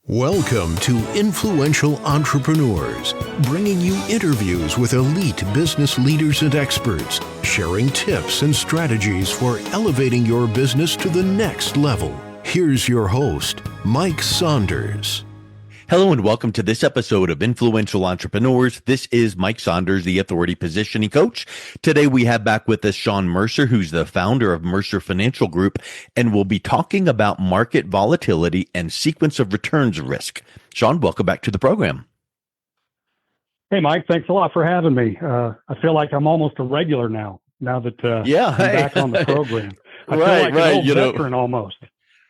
Welcome to Influential Entrepreneurs, bringing you interviews with elite business leaders and experts, sharing tips and strategies for elevating your business to the next level. Here's your host, Mike Saunders. Hello and welcome to this episode of Influential Entrepreneurs. This is Mike Saunders, the Authority Positioning Coach. Today we have back with us Shawn Mercer, who's the founder of Mercer Financial Group, and we'll be talking about market volatility and sequence of returns risk. Shawn, welcome back to the program. Hey, Mike, thanks a lot for having me. I feel like I'm almost a regular now that I'm back on the program. I feel like an old veteran almost.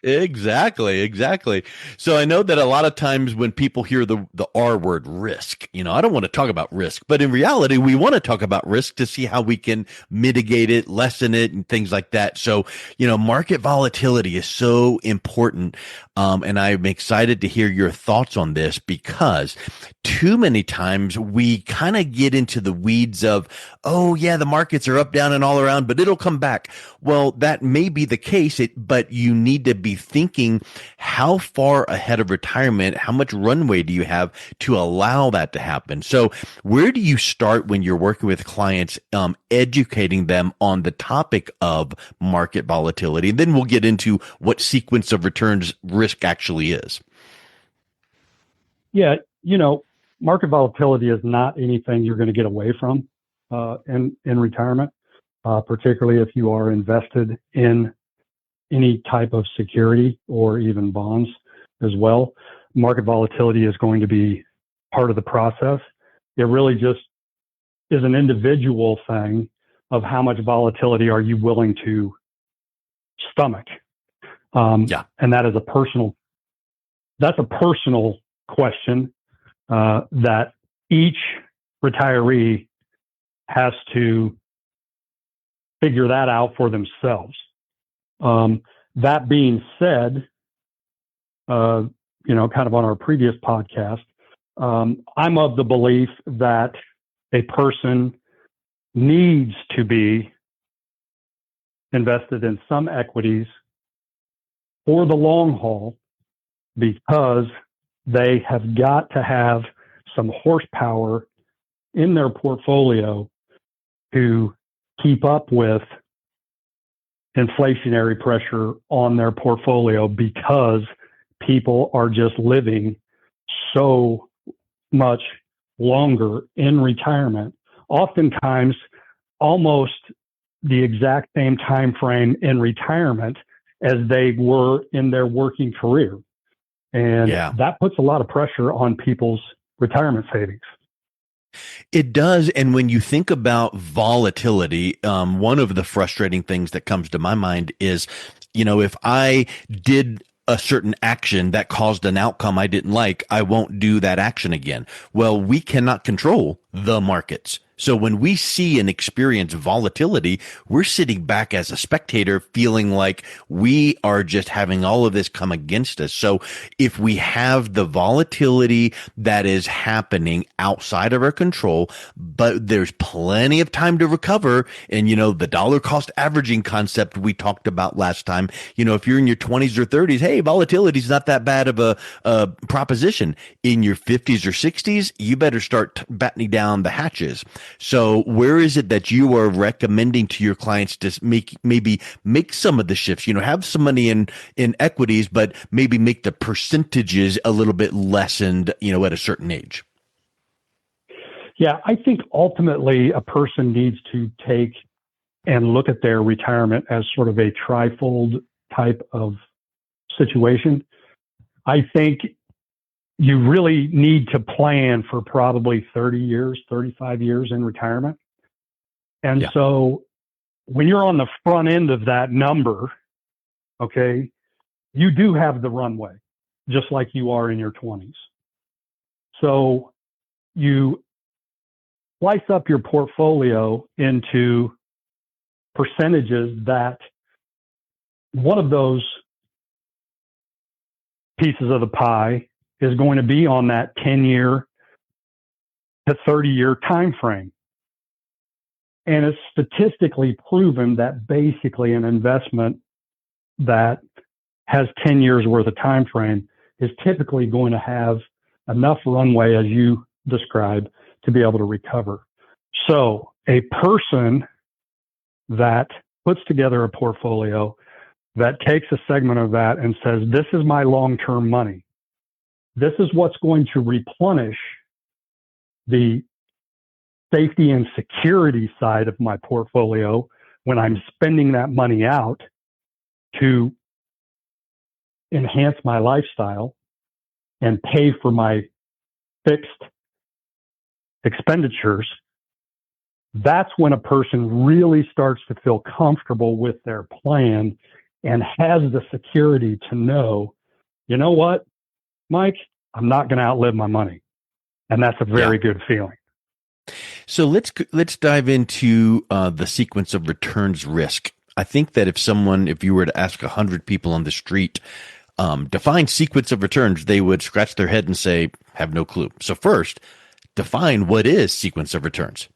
Exactly. So I know that a lot of times when people hear the R word, risk, I don't want to talk about risk, but in reality, we want to talk about risk to see how we can mitigate it, lessen it, and things like that. So, market volatility is so important. And I'm excited to hear your thoughts on this because too many times we kind of get into the weeds of, oh yeah, the markets are up, down, and all around, but it'll come back. Well, that may be the case, but you need to be thinking how far ahead of retirement, how much runway do you have to allow that to happen? So where do you start when you're working with clients, educating them on the topic of market volatility? And then we'll get into what sequence of returns risk actually is. Yeah, market volatility is not anything you're going to get away from in retirement, particularly if you are invested in any type of security or even bonds as well. Market volatility is going to be part of the process. It really just is an individual thing of how much volatility are you willing to stomach. And that is a personal question that each retiree has to figure that out for themselves. That being said, kind of on our previous podcast, I'm of the belief that a person needs to be invested in some equities for the long haul because they have got to have some horsepower in their portfolio to keep up with inflationary pressure on their portfolio because people are just living so much longer in retirement, oftentimes almost the exact same time frame in retirement as they were in their working career. And that puts a lot of pressure on people's retirement savings. It does. And when you think about volatility, one of the frustrating things that comes to my mind is, if I did a certain action that caused an outcome I didn't like, I won't do that action again. Well, we cannot control the markets. So when we see and experience volatility, we're sitting back as a spectator feeling like we are just having all of this come against us. So if we have the volatility that is happening outside of our control, but there's plenty of time to recover, and the dollar cost averaging concept we talked about last time, if you're in your 20s or 30s, hey, volatility is not that bad of a proposition. In your 50s or 60s, you better start battening down the hatches. So where is it that you are recommending to your clients to maybe make some of the shifts, have some money in equities, but maybe make the percentages a little bit lessened, at a certain age? Yeah, I think ultimately a person needs to take and look at their retirement as sort of a trifold type of situation. I think you really need to plan for probably 30 years, 35 years in retirement. And so when you're on the front end of that number, okay, you do have the runway, just like you are in your 20s. So you slice up your portfolio into percentages that one of those pieces of the pie is going to be on that 10-year to 30-year time frame. And it's statistically proven that basically an investment that has 10 years worth of time frame is typically going to have enough runway, as you described, to be able to recover. So a person that puts together a portfolio that takes a segment of that and says, this is my long-term money. This is what's going to replenish the safety and security side of my portfolio when I'm spending that money out to enhance my lifestyle and pay for my fixed expenditures. That's when a person really starts to feel comfortable with their plan and has the security to know, you know what, Mike, I'm not going to outlive my money. And that's a very good feeling. So let's dive into the sequence of returns risk. I think that if you were to ask 100 people on the street, define sequence of returns, they would scratch their head and say, have no clue. So first, define what is sequence of returns.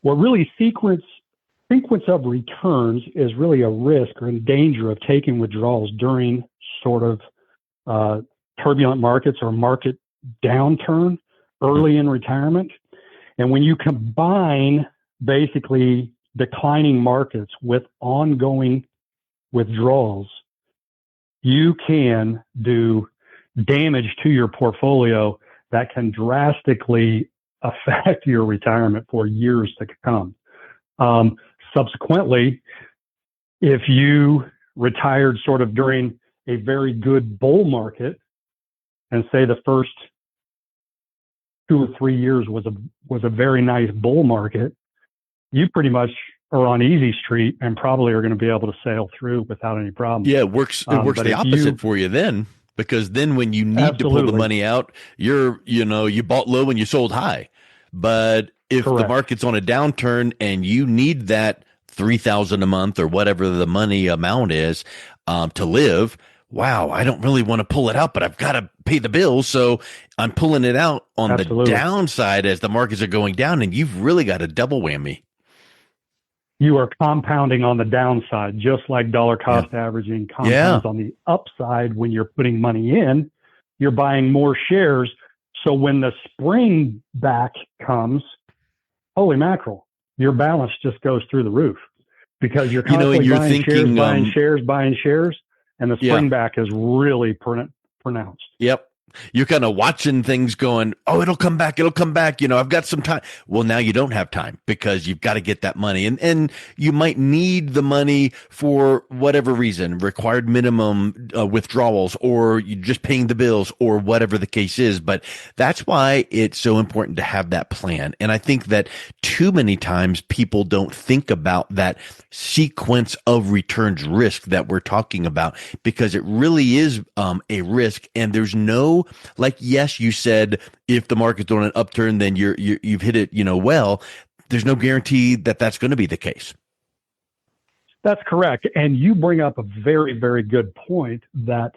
Well, really, sequence of returns is really a risk or in danger of taking withdrawals during sort of turbulent markets or market downturn early in retirement. And when you combine basically declining markets with ongoing withdrawals, you can do damage to your portfolio that can drastically affect your retirement for years to come. Subsequently, if you retired sort of during a very good bull market, and say the first 2 or 3 years was a very nice bull market, you pretty much are on easy street and probably are going to be able to sail through without any problem. Yeah, it works the opposite for you then, because then when you need to pull the money out, you bought low and you sold high. But if the market's on a downturn and you need that $3,000 a month or whatever the money amount is to live, wow, I don't really want to pull it out, but I've got to pay the bills. So I'm pulling it out on the downside as the markets are going down, and you've really got a double whammy. You are compounding on the downside, just like dollar cost averaging compounds on the upside. When you're putting money in, you're buying more shares. So when the spring back comes, holy mackerel, your balance just goes through the roof because you're constantly buying shares, and the spring back is really pronounced. Yep. You're kind of watching things going, oh, it'll come back. I've got some time. Well, now you don't have time because you've got to get that money. And you might need the money for whatever reason, required minimum withdrawals, or you just paying the bills or whatever the case is. But that's why it's so important to have that plan. And I think that too many times people don't think about that sequence of returns risk that we're talking about, because it really is a risk, and there's no, like, yes, you said if the market's on an upturn, then you've hit it, well, there's no guarantee that that's going to be the case. That's correct. And you bring up a very, very good point that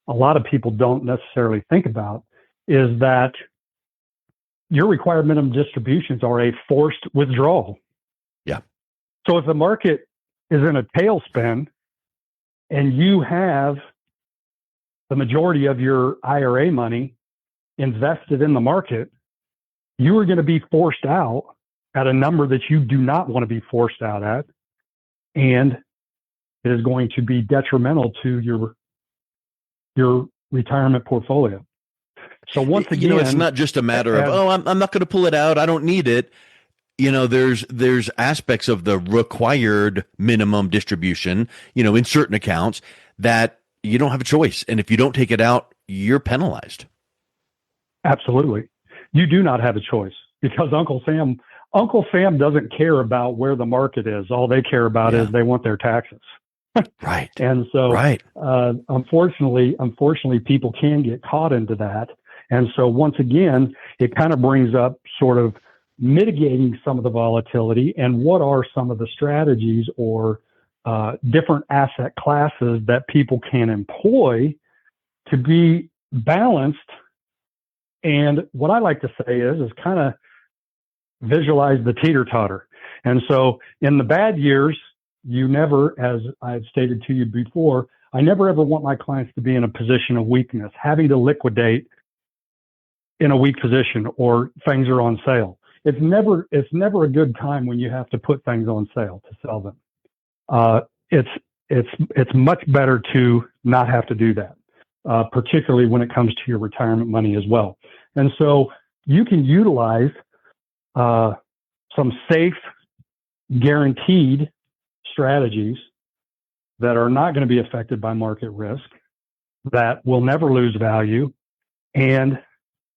a lot of people don't necessarily think about, is that your required minimum distributions are a forced withdrawal. Yeah. So if the market is in a tailspin and you have the majority of your IRA money invested in the market, you are going to be forced out at a number that you do not want to be forced out at. And it is going to be detrimental to your retirement portfolio. So once again, it's not just a matter of, I'm not going to pull it out, I don't need it. There's aspects of the required minimum distribution, in certain accounts that you don't have a choice. And if you don't take it out, you're penalized. Absolutely. You do not have a choice, because Uncle Sam doesn't care about where the market is. All they care about is they want their taxes. Right. And so, unfortunately, people can get caught into that. And so once again, it kind of brings up sort of mitigating some of the volatility and what are some of the strategies or different asset classes that people can employ to be balanced. And what I like to say is kind of visualize the teeter-totter. And so in the bad years, you never, as I've stated to you before, I never ever want my clients to be in a position of weakness, having to liquidate in a weak position or things are on sale. It's never a good time when you have to put things on sale to sell them. It's much better to not have to do that, particularly when it comes to your retirement money as well. And so you can utilize some safe, guaranteed strategies that are not going to be affected by market risk, that will never lose value, and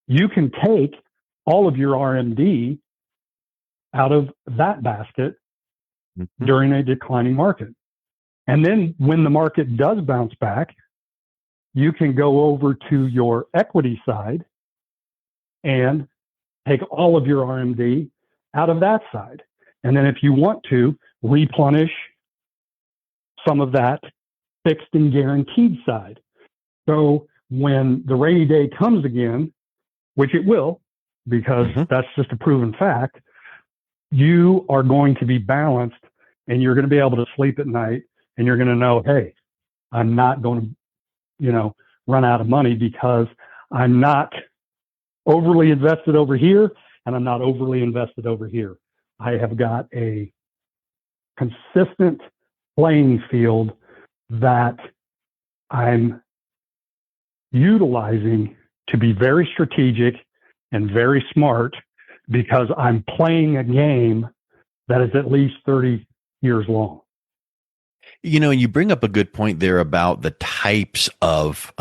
you can take all of your RMD out of that basket during a declining market. And then when the market does bounce back, you can go over to your equity side and take all of your RMD out of that side. And then if you want to, replenish some of that fixed and guaranteed side. So when the rainy day comes again, which it will, because that's just a proven fact, you are going to be balanced and you're going to be able to sleep at night and you're going to know, hey, I'm not going to, run out of money because I'm not overly invested over here and I'm not overly invested over here. I have got a consistent playing field that I'm utilizing to be very strategic and very smart, because I'm playing a game that is at least 30 years long. And you bring up a good point there about the types of,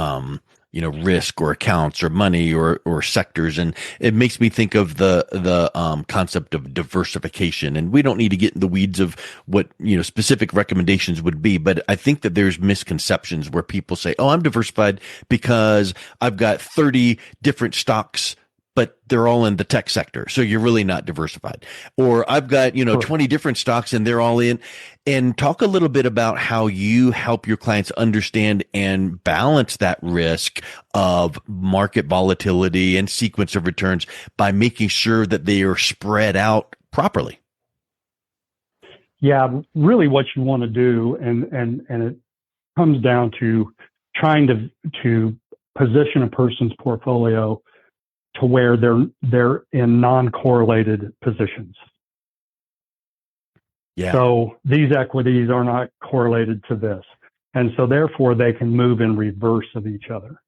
risk or accounts or money or sectors. And it makes me think of the concept of diversification. And we don't need to get in the weeds of what, specific recommendations would be. But I think that there's misconceptions where people say, oh, I'm diversified because I've got 30 different stocks, but they're all in the tech sector. So you're really not diversified. Or I've got, 20 different stocks and they're all in. And talk a little bit about how you help your clients understand and balance that risk of market volatility and sequence of returns by making sure that they are spread out properly. Yeah, really what you want to do, and it comes down to trying to position a person's portfolio to where they're in non-correlated positions. Yeah. So these equities are not correlated to this. And so therefore they can move in reverse of each other.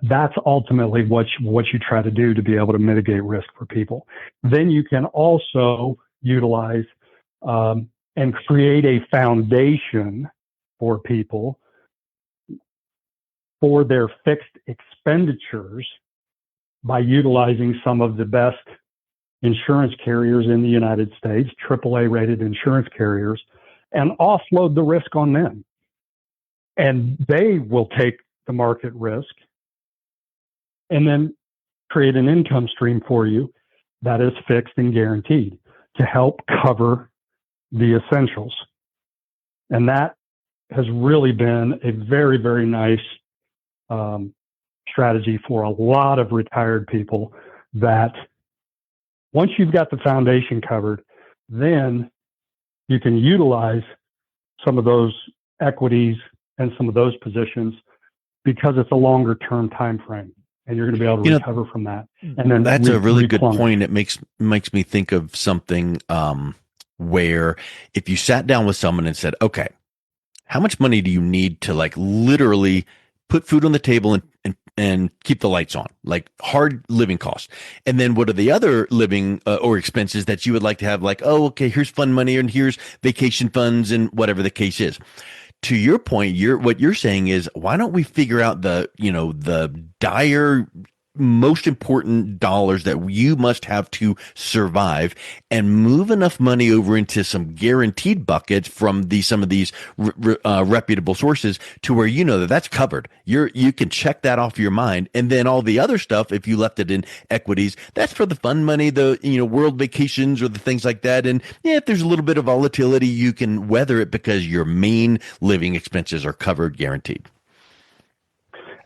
That's ultimately what you try to do to be able to mitigate risk for people. Then you can also utilize and create a foundation for people for their fixed expenditures by utilizing some of the best insurance carriers in the United States, AAA rated insurance carriers, and offload the risk on them. And they will take the market risk and then create an income stream for you that is fixed and guaranteed to help cover the essentials. And that has really been a very, very nice strategy for a lot of retired people, that once you've got the foundation covered, then you can utilize some of those equities and some of those positions because it's a longer term time frame and you're going to be able to recover from that. And then that's a really good point. It makes me think of something where if you sat down with someone and said, okay, how much money do you need to literally put food on the table and keep the lights on, like hard living costs? And then what are the other living or expenses that you would like to have? Like, oh, okay, here's fund money and here's vacation funds and whatever the case is. To your point, what you're saying is, why don't we figure out the dire most important dollars that you must have to survive and move enough money over into some guaranteed buckets from some of these reputable sources to where that's covered. You can check that off your mind. And then all the other stuff, if you left it in equities, that's for the fund money, the world vacations or the things like that. And if there's a little bit of volatility, you can weather it because your main living expenses are covered, guaranteed.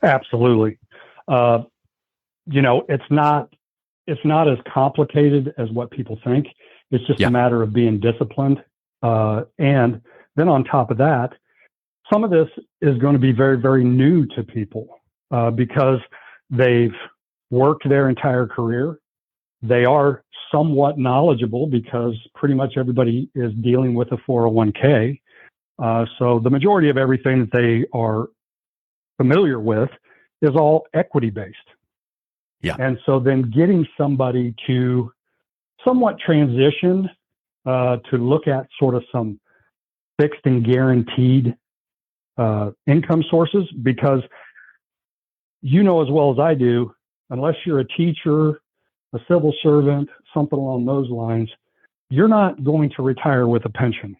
Absolutely. It's not as complicated as what people think. It's just a matter of being disciplined. And then on top of that, some of this is going to be very, very new to people because they've worked their entire career. They are somewhat knowledgeable because pretty much everybody is dealing with a 401k. So the majority of everything that they are familiar with is all equity based. Yeah. And so then getting somebody to somewhat transition to look at sort of some fixed and guaranteed income sources, because you know as well as I do, unless you're a teacher, a civil servant, something along those lines, you're not going to retire with a pension.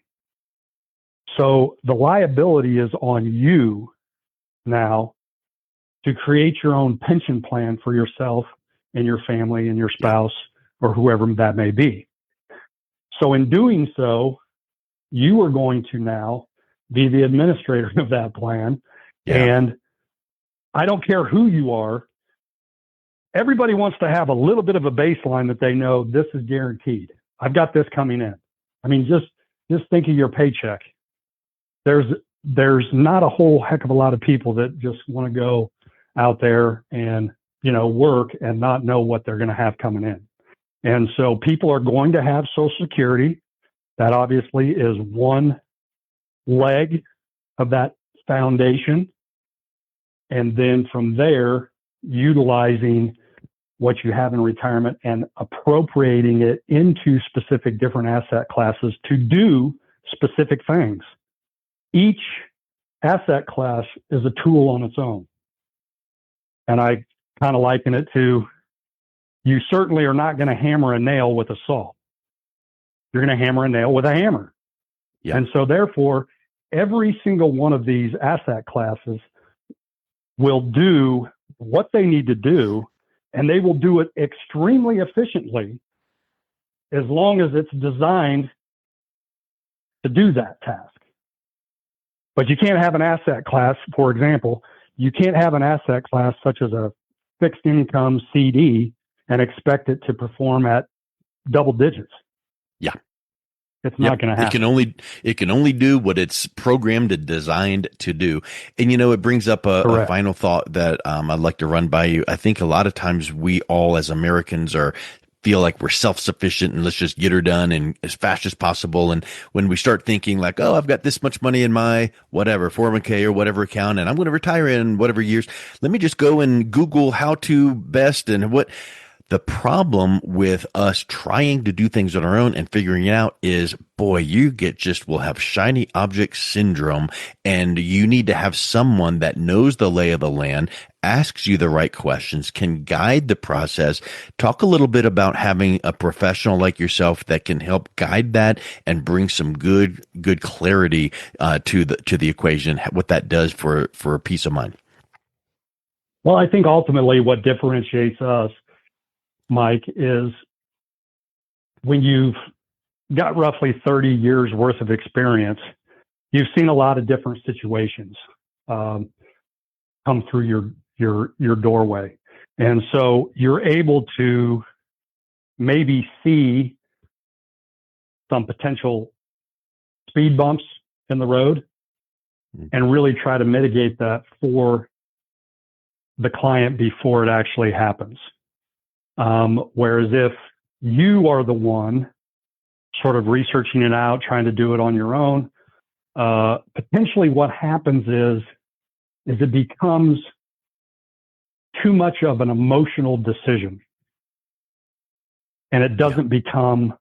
So the liability is on you now to create your own pension plan for yourself and your family and your spouse or whoever that may be. So in doing so, you are going to now be the administrator of that plan. Yeah. And I don't care who you are. Everybody wants to have a little bit of a baseline that they know this is guaranteed. I've got this coming in. I mean, just think of your paycheck. There's not a whole heck of a lot of people that just want to go out there and, work and not know what they're going to have coming in. And so people are going to have Social Security. That obviously is one leg of that foundation. And then from there, utilizing what you have in retirement and appropriating it into specific different asset classes to do specific things. Each asset class is a tool on its own. And I kind of liken it to, you certainly are not going to hammer a nail with a saw. You're going to hammer a nail with a hammer. Yeah. And so therefore, every single one of these asset classes will do what they need to do, and they will do it extremely efficiently as long as it's designed to do that task. But you can't have an asset class, for example, you can't have an asset class such as a fixed income CD and expect it to perform at double digits. Yeah. It's not going to happen. It can only do what it's programmed and designed to do. And it brings up a final thought that I'd like to run by you. I think a lot of times we all as Americans feel like we're self-sufficient and let's just get her done and as fast as possible. And when we start thinking like, oh, I've got this much money in my whatever 401k or whatever account, and I'm going to retire in whatever years, let me just go and Google how to best and what. The problem with us trying to do things on our own and figuring it out is, boy, we'll have shiny object syndrome, and you need to have someone that knows the lay of the land, asks you the right questions, can guide the process. Talk a little bit about having a professional like yourself that can help guide that and bring some good clarity to the equation, what that does for peace of mind. Well, I think ultimately what differentiates us, Mike, is when you've got roughly 30 years worth of experience, you've seen a lot of different situations come through your doorway. And so you're able to maybe see some potential speed bumps in the road and really try to mitigate that for the client before it actually happens. Whereas if you are the one sort of researching it out, trying to do it on your own, potentially what happens is it becomes too much of an emotional decision. And it doesn't become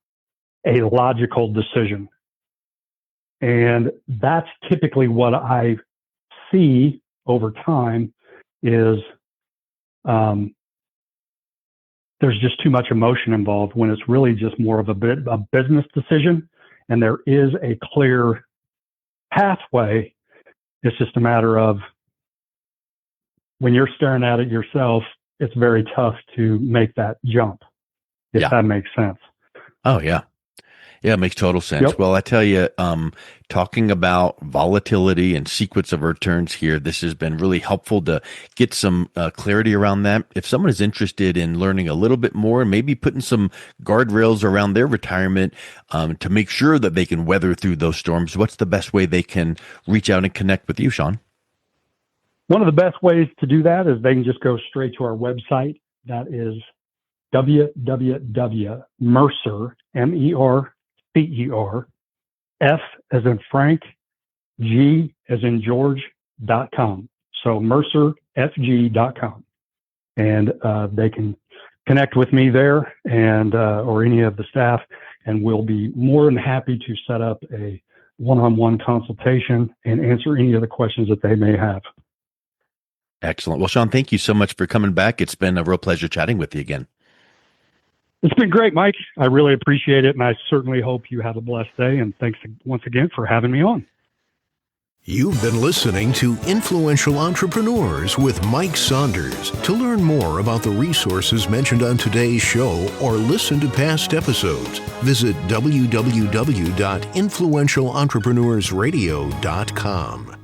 a logical decision. And that's typically what I see over time is there's just too much emotion involved when it's really just more of a business decision, and there is a clear pathway. It's just a matter of when you're staring at it yourself, it's very tough to make that jump, if that makes sense. Oh, yeah. Yeah, it makes total sense. Yep. Well, I tell you, talking about volatility and sequence of returns here, this has been really helpful to get some clarity around that. If someone is interested in learning a little bit more and maybe putting some guardrails around their retirement to make sure that they can weather through those storms, what's the best way they can reach out and connect with you, Shawn? One of the best ways to do that is they can just go straight to our website. That is www.mercer, MERCER, F as in Frank, G as in George.com. So mercerfg.com. And they can connect with me there and or any of the staff, and we'll be more than happy to set up a one-on-one consultation and answer any of the questions that they may have. Excellent. Well, Shawn, thank you so much for coming back. It's been a real pleasure chatting with you again. It's been great, Mike. I really appreciate it, and I certainly hope you have a blessed day, and thanks once again for having me on. You've been listening to Influential Entrepreneurs with Mike Saunders. To learn more about the resources mentioned on today's show or listen to past episodes, visit www.influentialentrepreneursradio.com.